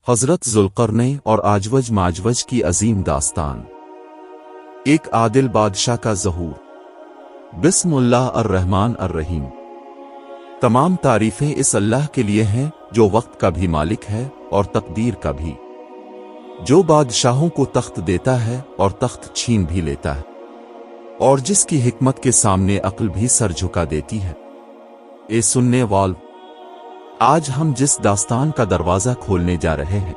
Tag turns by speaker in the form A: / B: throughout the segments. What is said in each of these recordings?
A: حضرت ذوالقرنین اور آجوج ماجوج کی عظیم داستان۔ ایک عادل بادشاہ کا ظہور۔ بسم اللہ الرحمن الرحیم۔ تمام تعریفیں اس اللہ کے لیے ہیں جو وقت کا بھی مالک ہے اور تقدیر کا بھی، جو بادشاہوں کو تخت دیتا ہے اور تخت چھین بھی لیتا ہے، اور جس کی حکمت کے سامنے عقل بھی سر جھکا دیتی ہے۔ اے سننے والو، آج ہم جس داستان کا دروازہ کھولنے جا رہے ہیں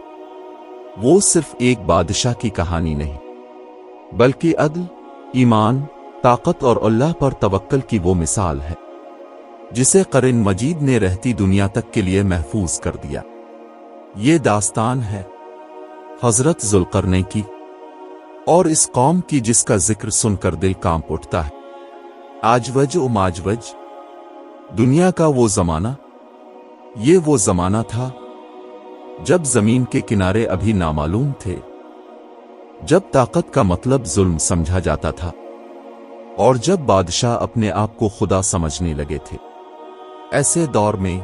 A: وہ صرف ایک بادشاہ کی کہانی نہیں، بلکہ عدل، ایمان، طاقت اور اللہ پر توکل کی وہ مثال ہے جسے قرآن مجید نے رہتی دنیا تک کے لیے محفوظ کر دیا۔ یہ داستان ہے حضرت ذوالقرنین کی، اور اس قوم کی جس کا ذکر سن کر دل کانپ اٹھتا ہے۔ آجوج و ماجوج، دنیا کا وہ زمانہ، یہ وہ زمانہ تھا جب زمین کے کنارے ابھی نامعلوم تھے، جب طاقت کا مطلب ظلم سمجھا جاتا تھا، اور جب بادشاہ اپنے آپ کو خدا سمجھنے لگے تھے۔ ایسے دور میں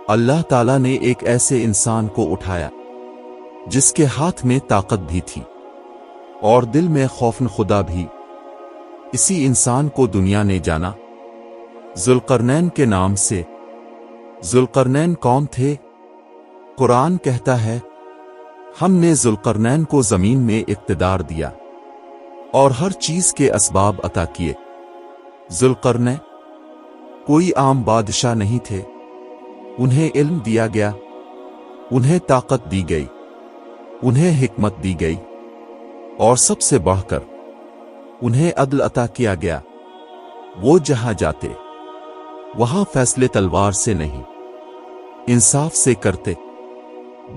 A: اللہ تعالیٰ نے ایک ایسے انسان کو اٹھایا جس کے ہاتھ میں طاقت بھی تھی اور دل میں خوف خدا بھی۔ اسی انسان کو دنیا نے جانا ذوالقرنین کے نام سے۔ ذوالقرنین کون تھے؟ قرآن کہتا ہے، ہم نے ذوالقرنین کو زمین میں اقتدار دیا اور ہر چیز کے اسباب عطا کیے۔ ذوالقرنین کوئی عام بادشاہ نہیں تھے، انہیں علم دیا گیا، انہیں طاقت دی گئی، انہیں حکمت دی گئی، اور سب سے بڑھ کر انہیں عدل عطا کیا گیا۔ وہ جہاں جاتے وہاں فیصلے تلوار سے نہیں، انصاف سے کرتے۔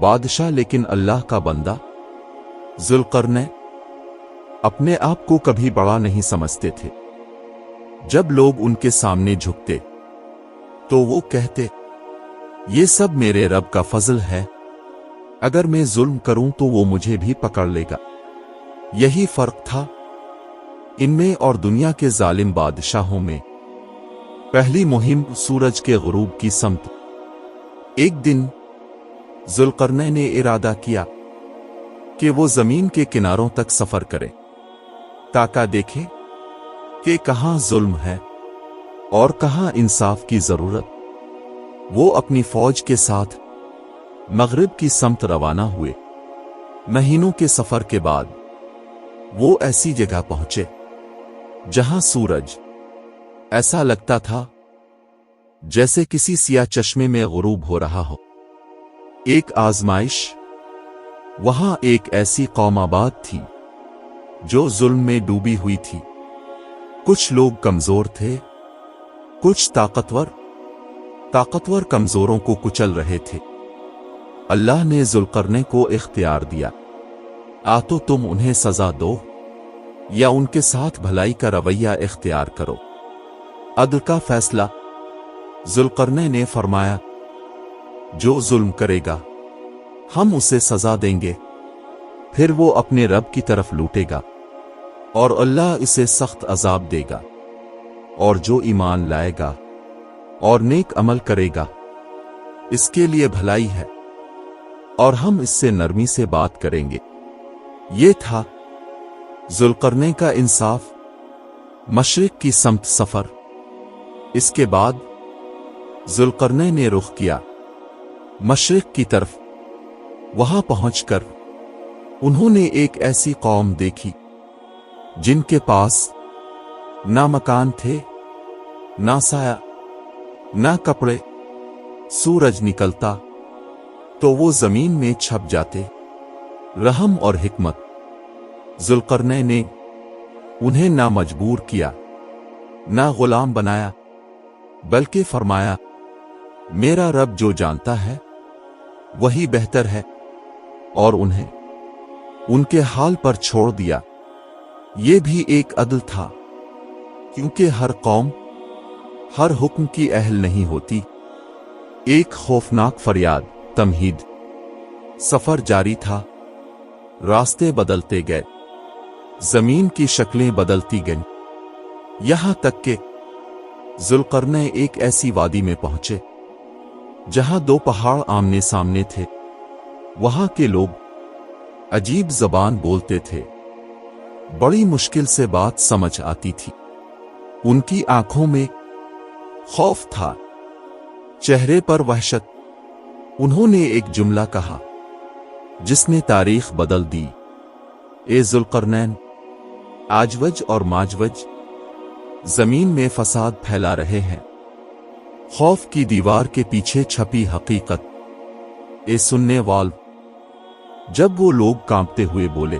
A: بادشاہ لیکن اللہ کا بندہ۔ ذوالقرنین اپنے آپ کو کبھی بڑا نہیں سمجھتے تھے۔ جب لوگ ان کے سامنے جھکتے تو وہ کہتے، یہ سب میرے رب کا فضل ہے، اگر میں ظلم کروں تو وہ مجھے بھی پکڑ لے گا۔ یہی فرق تھا ان میں اور دنیا کے ظالم بادشاہوں میں۔ پہلی مہم سورج کے غروب کی سمت۔ ایک دن ذوالقرنین نے ارادہ کیا کہ وہ زمین کے کناروں تک سفر کرے تاکہ دیکھے کہ کہاں ظلم ہے اور کہاں انصاف کی ضرورت۔ وہ اپنی فوج کے ساتھ مغرب کی سمت روانہ ہوئے۔ مہینوں کے سفر کے بعد وہ ایسی جگہ پہنچے جہاں سورج ایسا لگتا تھا جیسے کسی سیاہ چشمے میں غروب ہو رہا ہو۔ ایک آزمائش۔ وہاں ایک ایسی قوم آباد تھی جو ظلم میں ڈوبی ہوئی تھی۔ کچھ لوگ کمزور تھے، کچھ طاقتور کمزوروں کو کچل رہے تھے۔ اللہ نے ذوالقرنین کو اختیار دیا، تو تم انہیں سزا دو یا ان کے ساتھ بھلائی کا رویہ اختیار کرو۔ عدل کا فیصلہ۔ ذوالقرنین نے فرمایا، جو ظلم کرے گا ہم اسے سزا دیں گے، پھر وہ اپنے رب کی طرف لوٹے گا اور اللہ اسے سخت عذاب دے گا، اور جو ایمان لائے گا اور نیک عمل کرے گا اس کے لیے بھلائی ہے، اور ہم اس سے نرمی سے بات کریں گے۔ یہ تھا ذوالقرنین کا انصاف۔ مشرق کی سمت سفر۔ اس کے بعد ذوالقرنین نے رخ کیا مشرق کی طرف۔ وہاں پہنچ کر انہوں نے ایک ایسی قوم دیکھی جن کے پاس نہ مکان تھے، نہ سایہ، نہ کپڑے۔ سورج نکلتا تو وہ زمین میں چھپ جاتے۔ رحم اور حکمت۔ ذوالقرنین نے انہیں نہ مجبور کیا، نہ غلام بنایا، بلکہ فرمایا، میرا رب جو جانتا ہے وہی بہتر ہے، اور انہیں ان کے حال پر چھوڑ دیا۔ یہ بھی ایک عدل تھا، کیونکہ ہر قوم ہر حکم کی اہل نہیں ہوتی۔ ایک خوفناک فریاد تمہید۔ سفر جاری تھا، راستے بدلتے گئے، زمین کی شکلیں بدلتی گئیں، یہاں تک کہ ذوالقرنین ایک ایسی وادی میں پہنچے جہاں دو پہاڑ آمنے سامنے تھے۔ वहां के लोग अजीब जबान बोलते थे, बड़ी मुश्किल से बात समझ आती थी। उनकी आंखों में खौफ था, चेहरे पर वहशत। उन्होंने एक जुमला कहा जिसने तारीख बदल दी, ए जुल्करनैन, आजवज और माजवज जमीन में फसाद फैला रहे हैं। खौफ की दीवार के पीछे छपी हकीकत। ए सुनने वाल, जब वो लोग कांपते हुए बोले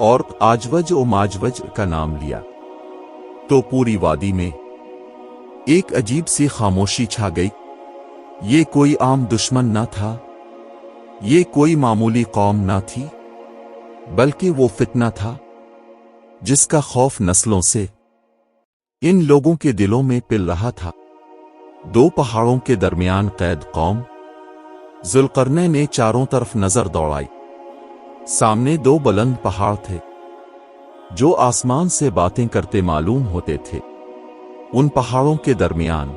A: और आजवज और माजवज का नाम लिया, तो पूरी वादी में एक अजीब सी खामोशी छा गई। ये कोई आम दुश्मन ना था, ये कोई मामूली कौम ना थी, बल्कि वो फितना था जिसका खौफ नस्लों से इन लोगों के दिलों में पिल रहा था। दो पहाड़ों के दरमियान कैद कौम। जुल्करनैन ने चारों तरफ नजर दौड़ाई। सामने दो बुलंद पहाड़ थे जो आसमान से बातें करते मालूम होते थे। उन पहाड़ों के दरमियान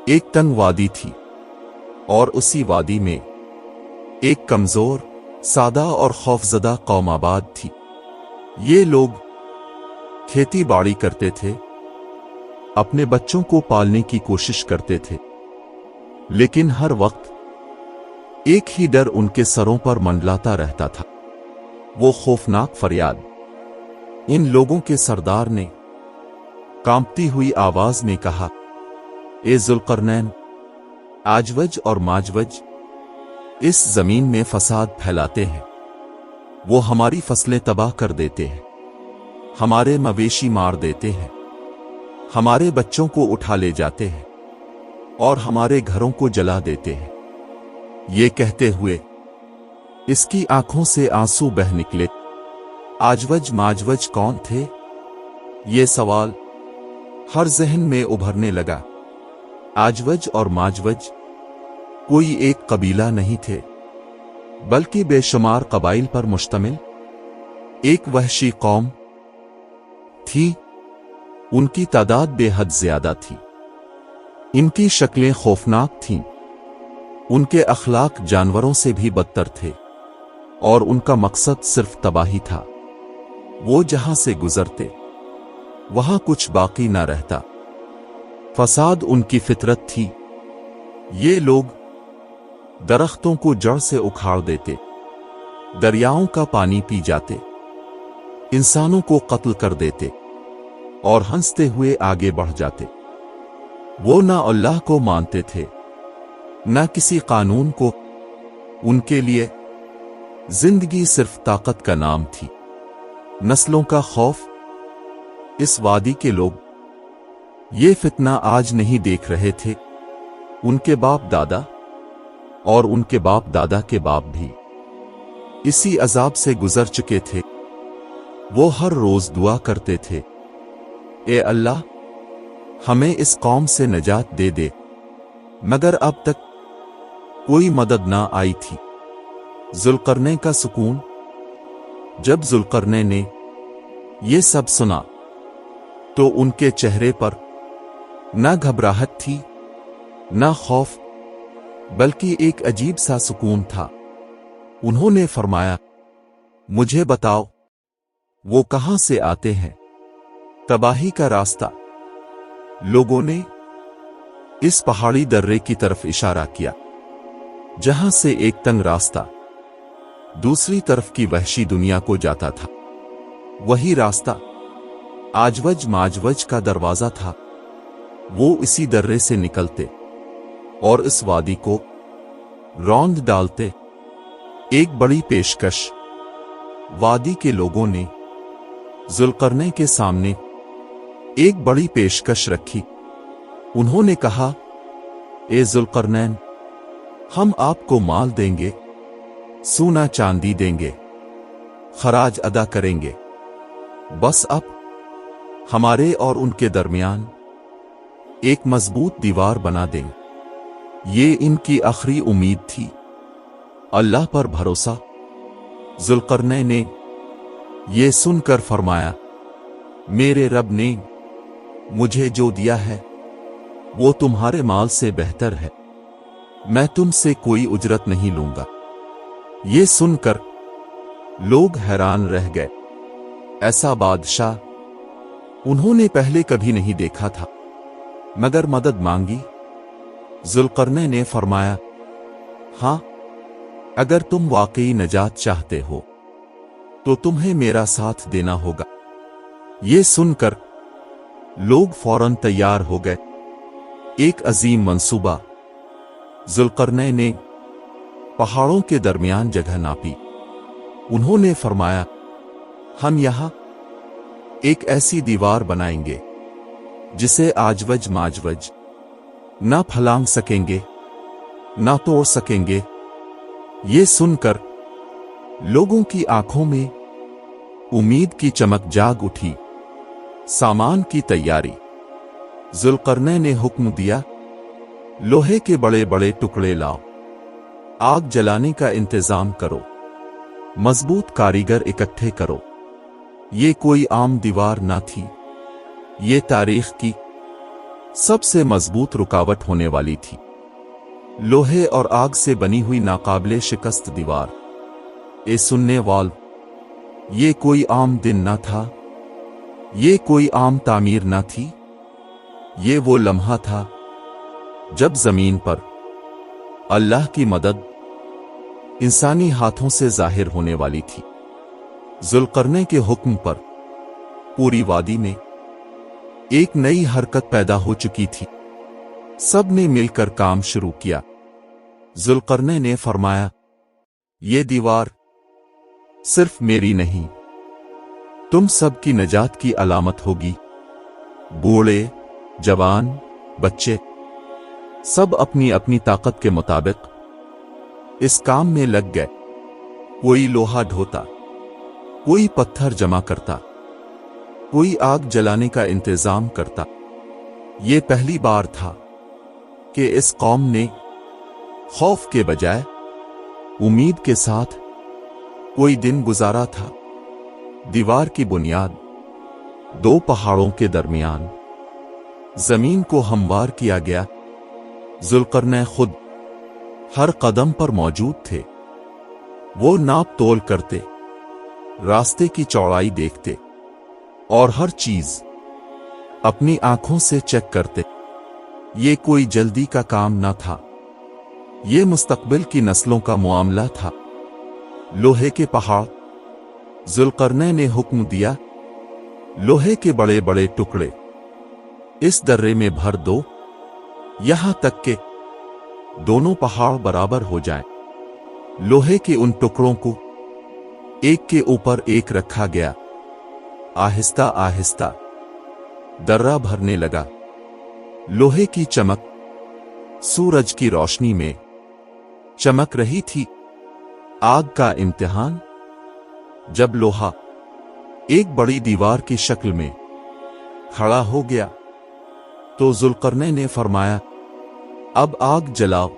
A: एक तंग वादी थी और उसी वादी में एक कमजोर, सादा और खौफजदा कौम आबाद थी। ये लोग खेती बाड़ी करते थे, अपने बच्चों को पालने की कोशिश करते थे, लेकिन हर वक्त एक ही डर उनके सरों पर मंडलाता रहता था, वो खौफनाक फरियाद। इन लोगों के सरदार ने कांपती हुई आवाज में कहा, ए जुल्करनैन, आजवज और माजवज इस जमीन में फसाद फैलाते हैं। वो हमारी फसलें तबाह कर देते हैं, हमारे मवेशी मार देते हैं, हमारे बच्चों को उठा ले जाते हैं और हमारे घरों को जला देते हैं। ये कहते हुए इसकी आंखों से आंसू बह निकले। आजवज माजवज कौन थे? ये सवाल हर जहन में उभरने लगा। आजवज और माजवज कोई एक कबीला नहीं थे, बल्कि बेशुमार कबाइल पर मुश्तमिल एक वहशी कौम थी। उनकी तादाद बेहद ज्यादा थी, इनकी शक्लें खौफनाक थीं, उनके अखलाक जानवरों से भी बदतर थे और उनका मकसद सिर्फ तबाही था। वो जहां से गुजरते वहां कुछ बाकी ना रहता। फसाद उनकी फितरत थी। ये लोग दरख्तों को जड़ से उखाड़ देते, दरियाओं का पानी पी जाते, इंसानों को कत्ल कर देते और हंसते हुए आगे बढ़ जाते। वो ना अल्लाह को मानते थे, ना किसी कानून को। उनके लिए जिंदगी सिर्फ ताकत का नाम थी, नस्लों का खौफ। इस वादी के लोग ये फितना आज नहीं देख रहे थे, उनके बाप दादा और उनके बाप दादा के बाप भी इसी अजाब से गुजर चुके थे। वो हर रोज दुआ करते थे, ए अल्लाह, हमें इस कौम से नजात दे दे, मगर अब तक कोई मदद ना आई थी। जुल्करनैन का सुकून। जब जुल्करनैन ने ये सब सुना तो उनके चेहरे पर ना घबराहट थी, ना खौफ, बल्कि एक अजीब सा सुकून था। उन्होंने फरमाया, मुझे बताओ, वो कहां से आते हैं? तबाही का रास्ता। लोगों ने इस पहाड़ी दर्रे की तरफ इशारा किया, जहां से एक तंग रास्ता दूसरी तरफ की वहशी दुनिया को जाता था। वही रास्ता आजवज माजवज का दरवाजा था। वो इसी दर्रे से निकलते और इस वादी को रौंद डालते। एक बड़ी पेशकश। वादी के लोगों ने जुल्करनैन के सामने एक बड़ी पेशकश रखी। उन्होंने कहा, ए जुल्करनैन, हम आपको माल देंगे, सोना चांदी देंगे, खराज अदा करेंगे। बस अब हमारे और उनके दरमियान एक मजबूत दीवार बना दें। ये इनकी आखिरी उम्मीद थी, अल्लाह पर भरोसा। जुल्करनैन ने ये सुनकर फरमाया, मेरे रब ने मुझे जो दिया है वो तुम्हारे माल से बेहतर है। मैं तुमसे कोई उजरत नहीं लूंगा। ये सुनकर लोग हैरान रह गए। ऐसा बादशाह उन्होंने पहले कभी नहीं देखा था। मगर मदद मांगी। जुल्करनैन ने फरमाया, हाँ, अगर तुम वाकई नजात चाहते हो तो तुम्हें मेरा साथ देना होगा। ये सुनकर लोग फौरन तैयार हो गए। एक अजीम मंसूबा। जुल्करनैन ने पहाड़ों के दरमियान जगह नापी। उन्होंने फरमाया, हम यहां एक ऐसी दीवार बनाएंगे जिसे आजवज माजवज ना फलांग सकेंगे ना तोड़ सकेंगे। ये सुनकर लोगों की आंखों में उम्मीद की चमक जाग उठी। सामान की तैयारी। जुल्करनैन ने हुक्म दिया, लोहे के बड़े बड़े टुकड़े लाओ। आग जलाने का इंतजाम करो। मजबूत कारीगर इकट्ठे करो। ये कोई आम दीवार ना थी। ये तारीख की सबसे मजबूत रुकावट होने वाली थी। लोहे और आग से बनी हुई नाकाबिले शिकस्त दीवार। ए सुनने वाल, ये कोई आम दिन ना था। ये कोई आम तामीर ना थी। ये वो लम्हा था जब जमीन पर अल्लाह की मदद इंसानी हाथों से जाहिर होने वाली थी। जुल्करनैन के हुक्म पर पूरी वादी में एक नई हरकत पैदा हो चुकी थी। सब ने मिलकर काम शुरू किया। जुल्करनैन ने फरमाया, ये दीवार सिर्फ मेरी नहीं, तुम सब की नजात की अलामत होगी। बूढ़े, जवान, बच्चे सब अपनी अपनी ताकत के मुताबिक इस काम में लग गए। कोई लोहा ढोता, कोई पत्थर जमा करता, कोई आग जलाने का इंतजाम करता। ये पहली बार था कि इस कौम ने खौफ के बजाय उम्मीद के साथ कोई दिन गुजारा था। दीवार की बुनियाद दो पहाड़ों के दरमियान जमीन को हमवार किया गया। जुल्करनैन खुद हर कदम पर मौजूद थे। वो नाप तोल करते, रास्ते की चौड़ाई देखते और हर चीज अपनी आंखों से चेक करते। ये कोई जल्दी का काम ना था। ये मुस्तकबिल की नस्लों का मामला था। लोहे के पहाड़। जुल्करनैन ने हुक्म दिया, लोहे के बड़े बड़े टुकड़े इस दर्रे में भर दो, यहां तक के दोनों पहाड़ बराबर हो जाएं। लोहे के उन टुकड़ों को एक के ऊपर एक रखा गया। आहिस्ता आहिस्ता दर्रा भरने लगा। लोहे की चमक सूरज की रोशनी में चमक रही थी। आग का इम्तिहान। जब लोहा एक बड़ी दीवार की शक्ल में खड़ा हो गया तो जुल्करनैन ने फरमाया, अब आग जलाओ।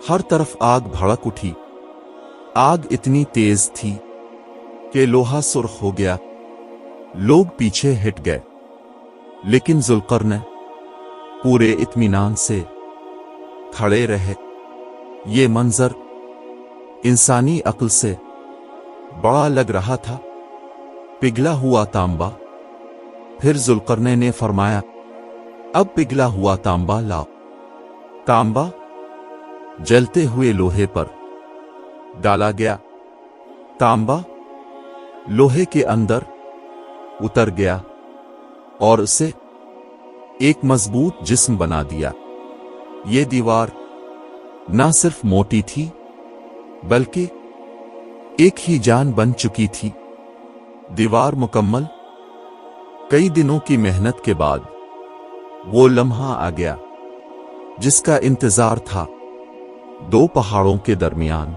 A: हर तरफ आग भड़क उठी। आग इतनी तेज थी कि लोहा सुर्ख हो गया। लोग पीछे हट गए, लेकिन जुल्करनैन पूरे इत्मीनान से खड़े रहे। ये मंजर इंसानी अक्ल से बड़ा लग रहा था। पिघला हुआ तांबा। फिर जुल्करनैन ने फरमाया, अब पिघला हुआ तांबा लाओ। तांबा जलते हुए लोहे पर डाला गया। तांबा लोहे के अंदर उतर गया और उसे एक मजबूत जिस्म बना दिया। ये दीवार ना सिर्फ मोटी थी बल्कि एक ही जान बन चुकी थी। दीवार मुकम्मल। कई दिनों की मेहनत के बाद वो लम्हा आ गया जिसका इंतजार था। दो पहाड़ों के दरमियान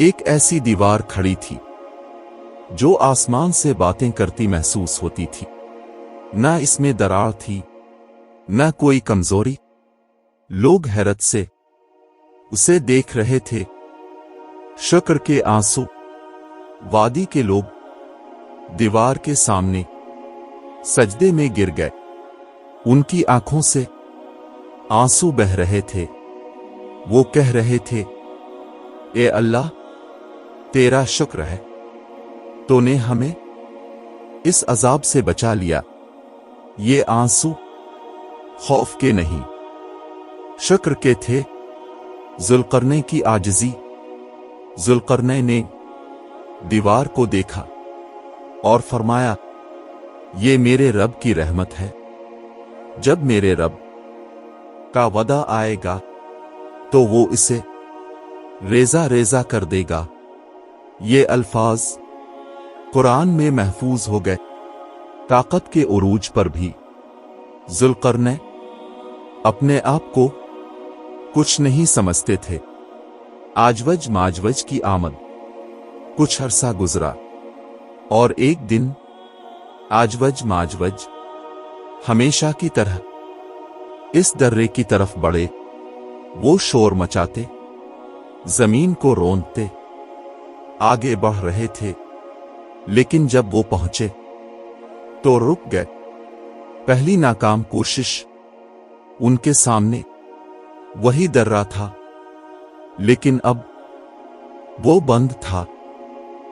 A: एक ऐसी दीवार खड़ी थी जो आसमान से बातें करती महसूस होती थी। ना इसमें दरार थी, ना कोई कमजोरी। लोग हैरत से उसे देख रहे थे। शुक्र के आंसू। वादी के लोग दीवार के सामने सजदे में गिर गए। उनकी आंखों से आंसू बह रहे थे। वो कह रहे थे, ए अल्लाह, तेरा शुक्र है, तूने हमें इस अजाब से बचा लिया। ये आंसू खौफ के नहीं, शुक्र के थे। जुल्करनैन की आजिज़ी। जुल्करनैन ने दीवार को देखा और फरमाया, ये मेरे रब की रहमत है। जब मेरे रब का वदा आएगा तो वो इसे रेजा रेजा कर देगा। ये अल्फाज कुरान में महफूज हो गए। ताकत के उरूज पर भी जुल्करनैन अपने आप को कुछ नहीं समझते थे। आजवज माजवज की आमद। कुछ अरसा गुजरा और एक दिन आजवज माजवज हमेशा की तरह इस दर्रे की तरफ बढ़े। वो शोर मचाते, जमीन को रोंदते आगे बढ़ रहे थे, लेकिन जब वो पहुंचे तो रुक गए। पहली नाकाम कोशिश। उनके सामने वही दर्रा था, लेकिन अब वो बंद था।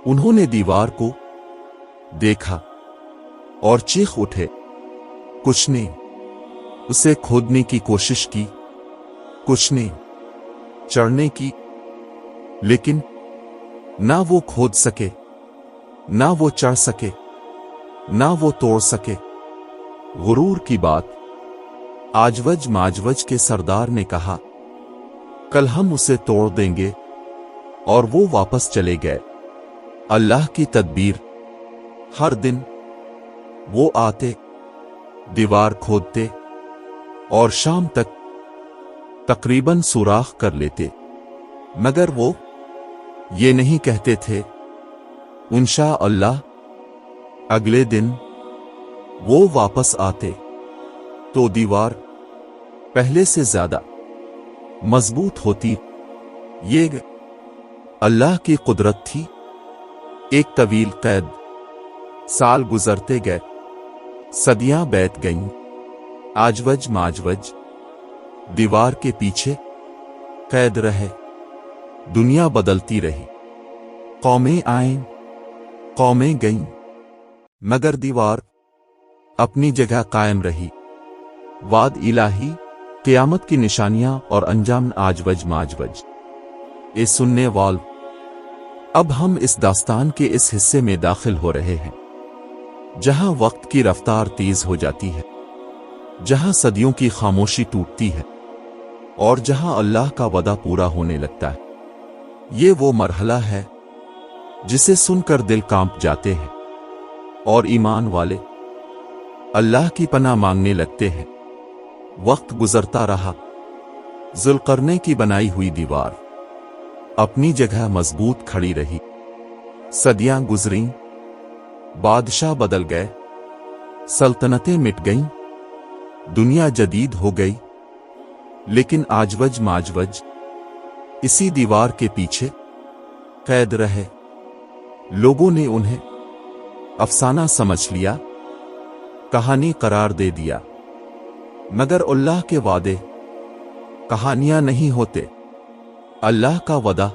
A: उन्होंने दीवार को देखा और चीख उठे। कुछ ने उसे खोदने की कोशिश की, कुछ ने चढ़ने की, लेकिन ना वो खोद सके, ना वो चढ़ सके, ना वो तोड़ सके। गुरूर की बात। आजवज माजवज के सरदार ने कहा, कल हम उसे तोड़ देंगे, और वो वापस चले गए। अल्लाह की तदबीर। हर दिन वो आते, दीवार खोदते और शाम तक तकरीबन सुराख कर लेते, मगर वो ये नहीं कहते थे इंशा अल्लाह। अगले दिन वो वापस आते तो दीवार पहले से ज्यादा मजबूत होती। ये अल्लाह की कुदरत थी। एक तवील कैद। साल गुजरते गए, सदियां बीत गईं। आजवज माजवज दीवार के पीछे कैद रहे। दुनिया बदलती रही, कौमें आईं, कौमें गईं, मगर दीवार अपनी जगह कायम रही। वाद इलाही, क़यामत की निशानियां और अंजाम। आजवज माजवज। ए सुनने वाल, अब हम इस दास्तान के इस हिस्से में दाखिल हो रहे हैं जहां वक्त की रफ्तार तेज हो जाती है, जहां सदियों की खामोशी टूटती है और जहां अल्लाह का वदा पूरा होने लगता है। ये वो मरहला है जिसे सुनकर दिल कांप जाते हैं और ईमान वाले अल्लाह की पनाह मांगने लगते हैं। वक्त गुजरता रहा। जुल्करनैन की बनाई हुई दीवार अपनी जगह मजबूत खड़ी रही। सदियां गुजरीं, बादशाह बदल गए, सल्तनतें मिट गईं, दुनिया जदीद हो गई, लेकिन आजवज माजवज इसी दीवार के पीछे कैद रहे। लोगों ने उन्हें अफसाना समझ लिया, कहानी करार दे दिया, मगर अल्लाह के वादे कहानियां नहीं होते। अल्लाह का वदा।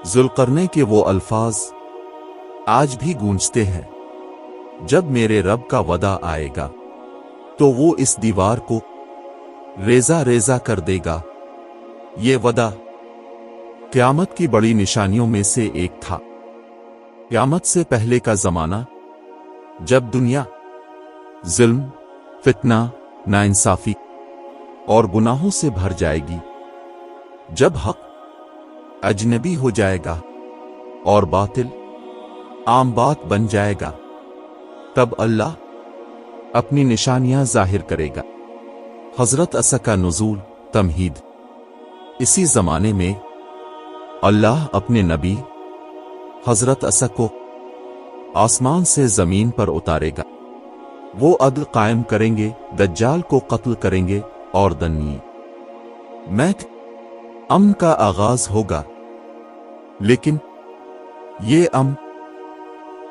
A: जुल्करनैन के वो अल्फाज आज भी गूंजते हैं, जब मेरे रब का वदा आएगा तो वो इस दीवार को रेजा रेजा कर देगा। ये वदा क़यामत की बड़ी निशानियों में से एक था। क़यामत से पहले का जमाना, जब दुनिया जुल्म, फितना, नाइंसाफी और गुनाहों से भर जाएगी, जब हक अजनबी हो जाएगा और बातिल आम बात बन जाएगा, तब अल्लाह अपनी निशानियां जाहिर करेगा। हजरत असा का नुज़ूल। तमहीद। इसी जमाने में अल्लाह अपने नबी हजरत असा को आसमान से जमीन पर उतारेगा। वो अदल कायम करेंगे, दज्जाल को कत्ल करेंगे और दन्नी मैत अमन का आगाज होगा। लेकिन ये अमन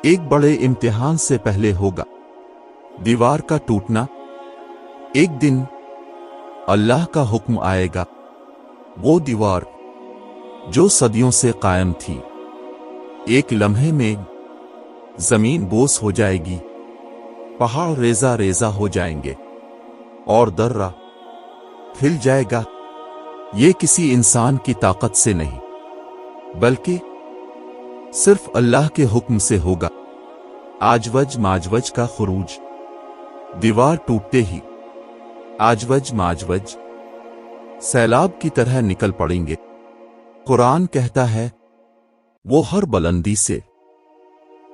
A: एक बड़े इम्तिहान से पहले होगा। दीवार का टूटना। एक दिन अल्लाह का हुक्म आएगा, वो दीवार जो सदियों से कायम थी, एक लम्हे में जमीन बोस हो जाएगी, पहाड़ रेजा रेजा हो जाएंगे और दर्रा हिल जाएगा। ये किसी इंसान की ताकत से नहीं, बल्कि सिर्फ अल्लाह के हुक्म से होगा। आजवज माजवज का खुरूज, दीवार टूटते ही आजवज माजवज सैलाब की तरह निकल पड़ेंगे। कुरान कहता है वो हर बुलंदी से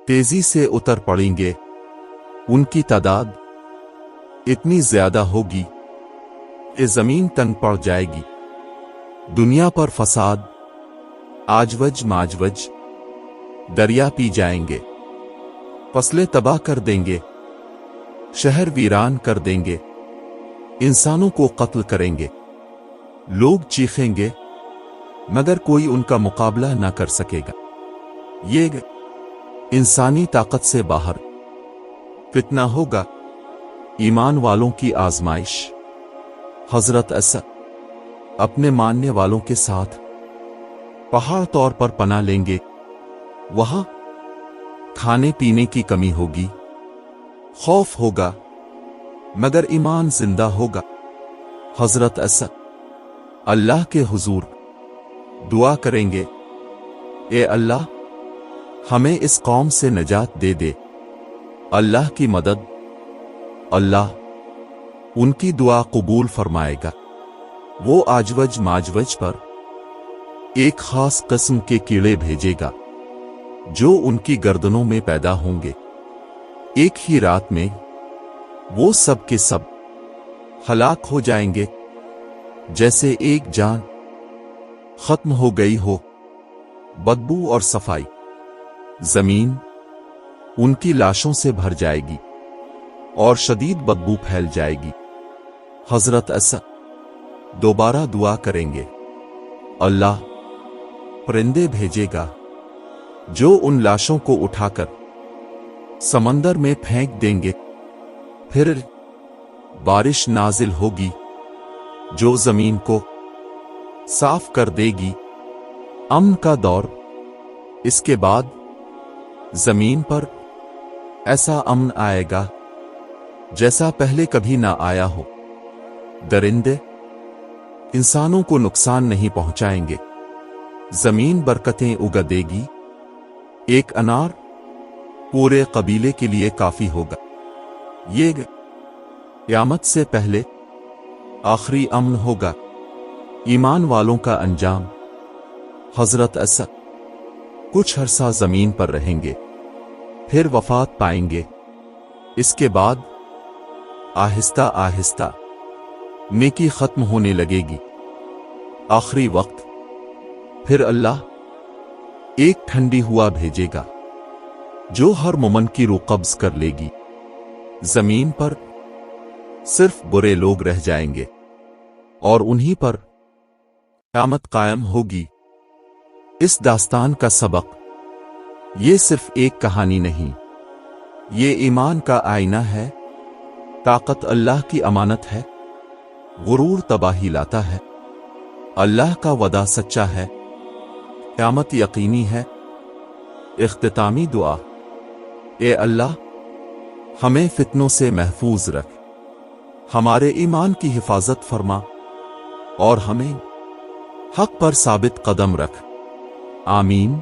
A: तेजी से उतर पड़ेंगे। उनकी तादाद इतनी ज्यादा होगी कि जमीन तंग पड़ जाएगी। दुनिया पर फसाद, आजवज माजवज दरिया पी जाएंगे, फसलें तबाह कर देंगे, शहर वीरान कर देंगे, इंसानों को कत्ल करेंगे। लोग चीखेंगे मगर कोई उनका मुकाबला ना कर सकेगा। ये इंसानी ताकत से बाहर फितना होगा, ईमान वालों की आजमाइश। हजरत असद अपने मानने वालों के साथ पहाड़ तौर पर पनाह लेंगे। वहां खाने पीने की कमी होगी, खौफ होगा, मगर ईमान जिंदा होगा। हजरत असद अल्लाह के हुजूर दुआ करेंगे, ए अल्लाह हमें इस कौम से नजात दे दे। अल्लाह की मदद, अल्लाह उनकी दुआ कबूल फरमाएगा। वो आजवज माजवज पर एक खास किस्म के कीड़े भेजेगा जो उनकी गर्दनों में पैदा होंगे। एक ही रात में वो सब के सब हलाक हो जाएंगे, जैसे एक जान खत्म हो गई हो। बदबू और सफाई, जमीन उनकी लाशों से भर जाएगी और शदीद बदबू फैल जाएगी। हजरत असद दोबारा दुआ करेंगे, अल्लाह परिंदे भेजेगा जो उन लाशों को उठाकर समंदर में फेंक देंगे। फिर बारिश नाजिल होगी जो जमीन को साफ कर देगी। अमन का दौर। इसके बाद जमीन पर ऐसा अमन आएगा जैसा पहले कभी ना आया हो। दरिंदे इंसानों को नुकसान नहीं पहुंचाएंगे। जमीन बरकतें उगा देगी। एक अनार पूरे कबीले के लिए काफी होगा। ये क़यामत से पहले आखिरी अमन होगा। ईमान वालों का अंजाम। हजरत असद कुछ अरसा जमीन पर रहेंगे, फिर वफात पाएंगे। इसके बाद आहिस्ता आहिस्ता नेकी खत्म होने लगेगी। आखिरी वक्त फिर अल्लाह एक ठंडी हुआ भेजेगा जो हर मोमन की रूह कब्ज कर लेगी। जमीन पर सिर्फ बुरे लोग रह जाएंगे और उन्हीं पर क़यामत कायम होगी। इस दास्तान का सबक, ये सिर्फ एक कहानी नहीं, ये ईमान का आईना है। ताकत अल्लाह की अमानत है, गुरूर तबाही लाता है। अल्लाह का वदा सच्चा है, क़यामत यकीनी है। इख्तितामी दुआ। ए अल्लाह हमें फितनों से महफूज रख, हमारे ईमान की हिफाजत फरमा और हमें हक पर साबित कदम रख। आमीन।